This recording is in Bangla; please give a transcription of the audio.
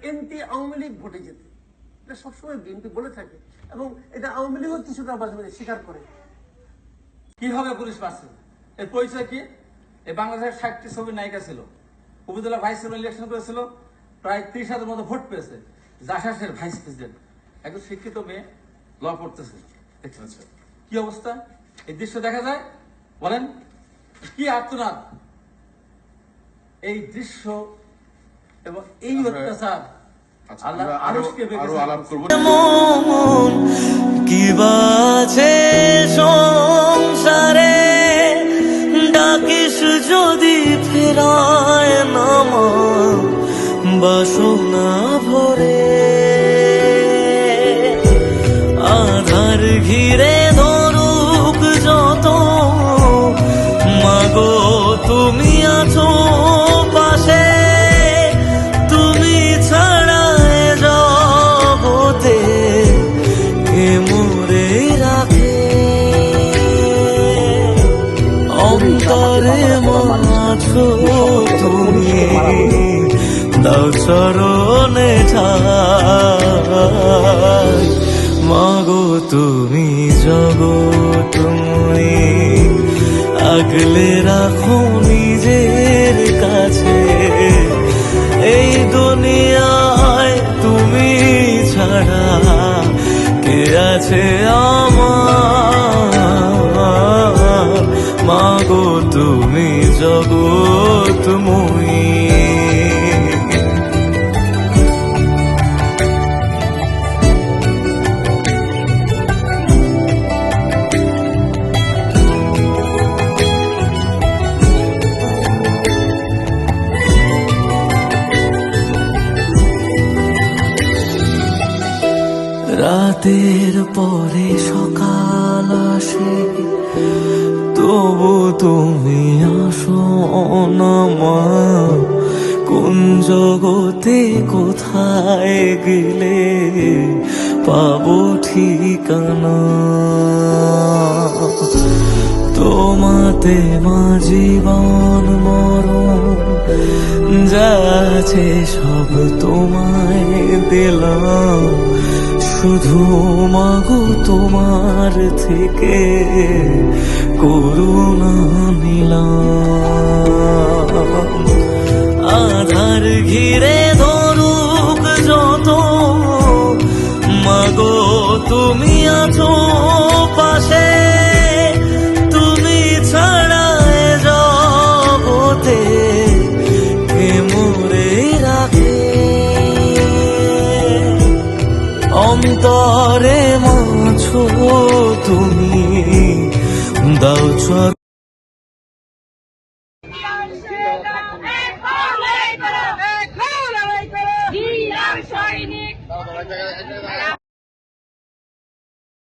এনটি আওয়ামী লীগ ভোটে যেতে। এটা সবসময় বিএনপি বলে থাকে এবং এটা আওয়ামী লীগও কিছুটা মাঝে মাঝে স্বীকার করে। কিভাবে পুলিশ পাচ্ছে এর পরিচয় কি? এই বাংলাদেশের 60টি ছবির নায়িকা ছিল, উপজেলা ভাইস চেয়ারম্যান ইলেকশন করেছিল, প্রায় 30,000 মতো ভোট পেয়েছে। জাসাসের ভাইস প্রেসিডেন্ট একজন শিক্ষিত মেয়ে ল পড়তেছে। কি অবস্থা এই দৃশ্য দেখা যায়, বলেন কি আর্তনাদ এই দৃশ্য এবং এই অত্যাচার। আল্লাহ আরশকে কি বাজে সংসারে ডাকিস যদি ফেরায় নামা বাসনা ভরে আধার ঘিরে ধরুক যত মাগো তুমি আছো পাশে তুমি ছাড়া জগতে কে মোরে রাখে অন্তরে মাছো তুমি দাও চরণে ঠাই মাগো তুমি জগৎময়ী আগলে রাখো নিজের কাছে এই দুনিয়ায় তুমি ছাড়া কে আছে আমার মাগো তুমি জগৎময়ী রাতের পরে সকাল আসে তবু তুমি আসো না মা কোন জগতে কোথায় গেলে পাবো ঠিকানা তোমাতে মা জীবন মরণ যাচ্ছে সব তোমায় দিলাম শুধু মাগো তোমার থেকে করুণা নিলাম আধার ঘিরে ধরুক যত মাগো তুমি আছো পাশে তুমি ছাড়া জগতে কে মোরে রাখে অন্তরে মাছো তুমি দাও চর সৈনিক